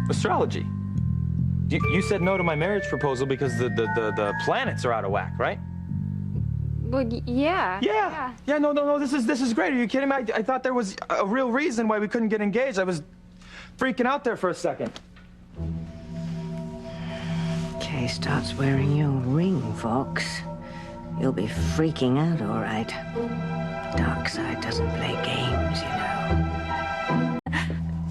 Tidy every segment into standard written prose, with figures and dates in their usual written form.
Astrology. You said no to my marriage proposal because the planets are out of whack, right? Well, yeah. Yeah, no, this is great. Are you kidding me? I thought there was a real reason why we couldn't get engaged. I was freaking out there for a second. Kay starts wearing your ring, Fox. You'll be freaking out, all right. Darkseid doesn't play games, you know.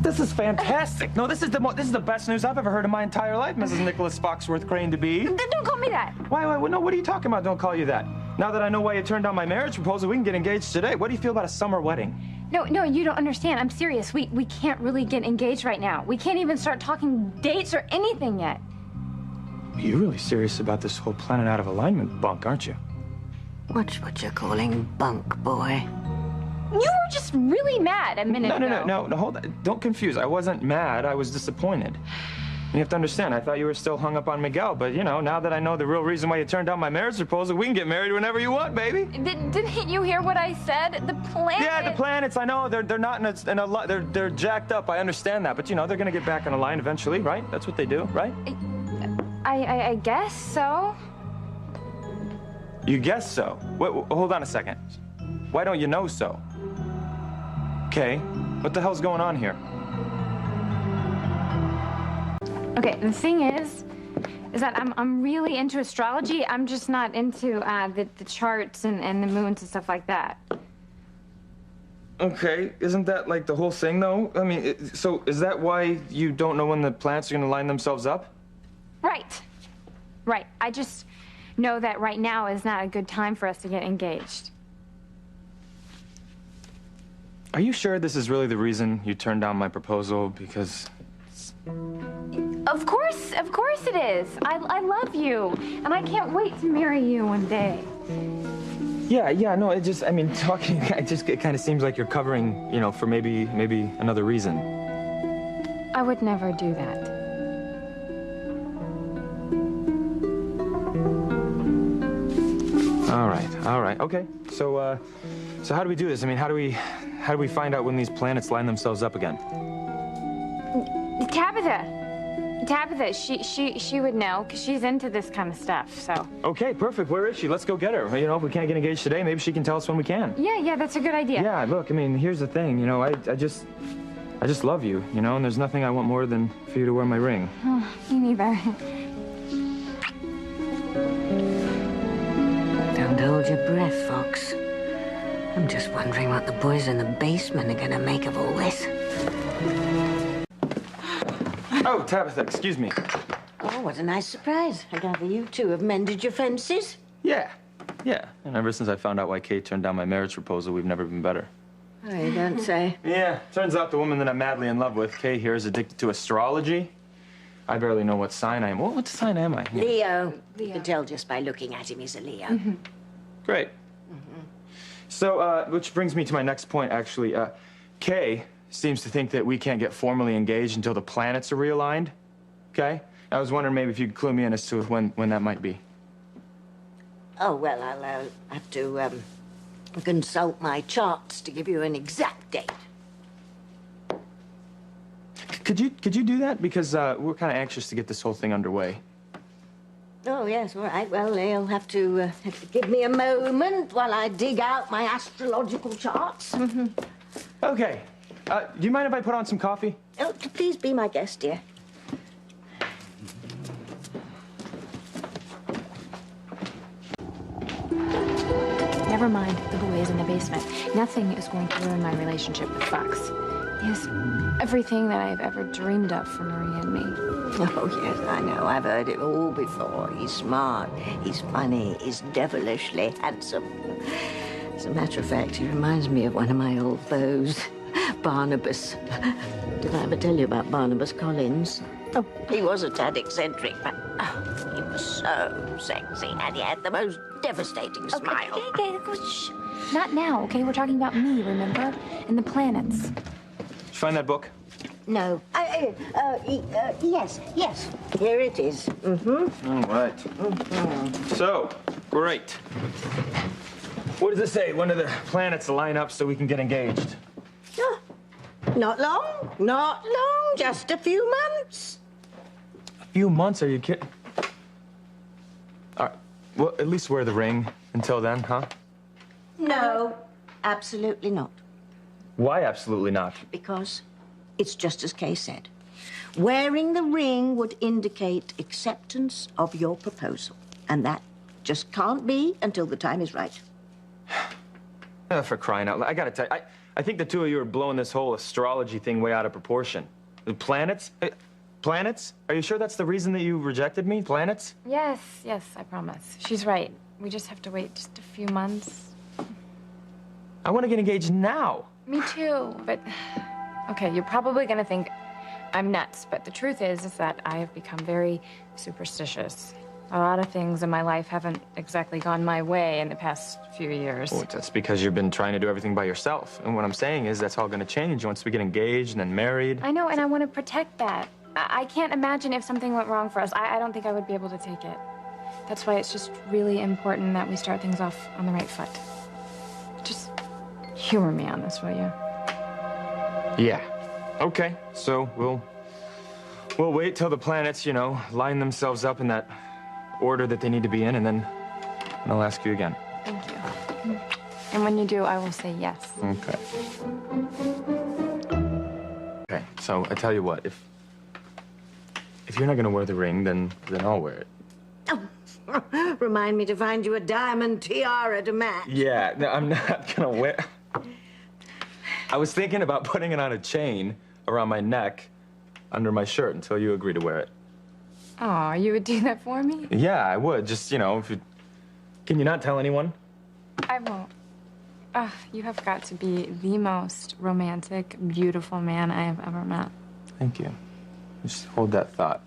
This is fantastic. No, this is the best news I've ever heard in my entire life, Mrs. Nicholas Foxworth Crane to be. Don't call me that. Why, no, what are you talking about? Don't call you that. Now that I know why you turned down my marriage proposal, we can get engaged today. What do you feel about a summer wedding? No, you don't understand. I'm serious. We can't really get engaged right now. We can't even start talking dates or anything yet. You're really serious about this whole planet out of alignment bunk, aren't you? Watch what you're calling bunk, boy. You were just really mad a minute ago. No, hold on. Don't confuse. I wasn't mad. I was disappointed. You have to understand, I thought you were still hung up on Miguel, but, you know, now that I know the real reason why you turned down my marriage proposal, we can get married whenever you want, baby. Didn't you hear what I said? The planets... Yeah, the planets, I know, they're not in a they're jacked up, I understand that, but, you know, they're gonna get back in a line eventually, right? That's what they do, right? I guess so. You guess so? Wait, hold on a second. Why don't you know so? Okay, what the hell's going on here? Okay, the thing is that I'm really into astrology. I'm just not into the charts and the moons and stuff like that. Okay, isn't that like the whole thing, though? I mean, so is that why you don't know when the planets are gonna line themselves up? Right. I just know that right now is not a good time for us to get engaged. Are you sure this is really the reason you turned down my proposal? Because... Of course it is. I love you, and I can't wait to marry you one day. Yeah, no, it kind of seems like you're covering, you know, for maybe another reason. I would never do that. All right, okay. So how do we do this? I mean, how do we find out when these planets line themselves up again? Tabitha, she would know, because she's into this kind of stuff, so. Okay, perfect. Where is she? Let's go get her. You know, if we can't get engaged today, maybe she can tell us when we can. Yeah, that's a good idea. Yeah, look, I mean, here's the thing, you know, I just love you, you know, and there's nothing I want more than for you to wear my ring. Oh, me neither. Don't hold your breath, Fox. I'm just wondering what the boys in the basement are gonna make of all this. Oh, Tabitha, excuse me. Oh, what a nice surprise. I gather you two have mended your fences. Yeah. And ever since I found out why Kate turned down my marriage proposal, we've never been better. Oh, you don't say. Yeah, turns out the woman that I'm madly in love with, Kay here, is addicted to astrology. I barely know what sign I am. What sign am I? Leo. You can tell just by looking at him he's a Leo. Mm-hmm. Great. So, which brings me to my next point, actually. Kay seems to think that we can't get formally engaged until the planets are realigned. Okay? I was wondering maybe if you could clue me in as to when that might be. Oh, well, I'll have to consult my charts to give you an exact date. Could you do that? Because we're kind of anxious to get this whole thing underway. Oh, yes, all right. Well, you'll have to give me a moment while I dig out my astrological charts. Mm-hmm. Okay. Do you mind if I put on some coffee? Oh, please be my guest, dear. Never mind the boys in the basement. Nothing is going to ruin my relationship with Fox. He has everything that I've ever dreamed of for Maria and me. Oh, yes, I know. I've heard it all before. He's smart, he's funny, he's devilishly handsome. As a matter of fact, he reminds me of one of my old beaux, Barnabas. Did I ever tell you about Barnabas Collins? Oh, he was a tad eccentric, but he was so sexy, and he had the most devastating smile. Okay, shh. Not now, okay? We're talking about me, remember? And the planets. Did you find that book? No. Yes. Here it is. Mm-hmm. All right. Mm-hmm. So, great. What does it say? When do the planets line up so we can get engaged? Not long, not long, just a few months. A few months? Are you kidding? All right. Well, at least wear the ring until then, huh? No, absolutely not. Why absolutely not? Because it's just as Kay said. Wearing the ring would indicate acceptance of your proposal. And that just can't be until the time is right. For crying out loud. I gotta tell you, I think the two of you are blowing this whole astrology thing way out of proportion. The planets? Planets? Are you sure that's the reason that you rejected me? Planets? Yes, I promise. She's right. We just have to wait just a few months. I want to get engaged now. Me too, but... Okay, you're probably gonna think I'm nuts, but the truth is that I have become very superstitious. A lot of things in my life haven't exactly gone my way in the past few years. Well, that's because you've been trying to do everything by yourself. And what I'm saying is that's all going to change once we get engaged and then married. I know, and I want to protect that. I can't imagine if something went wrong for us. I don't think I would be able to take it. That's why it's just really important that we start things off on the right foot. Just humor me on this, will you? Yeah. Okay, so we'll wait till the planets, line themselves up in that order that they need to be in, and then I'll ask you again. Thank you. And when you do, I will say yes. Okay. Okay, so I tell you what, if you're not gonna wear the ring, then I'll wear it. Oh, remind me to find you a diamond tiara to match. Yeah, no, I'm not gonna wear... I was thinking about putting it on a chain around my neck under my shirt until you agree to wear it. Oh, you would do that for me? Yeah, I would. Just, if you... Can you not tell anyone? I won't. You have got to be the most romantic, beautiful man I have ever met. Thank you. Just hold that thought.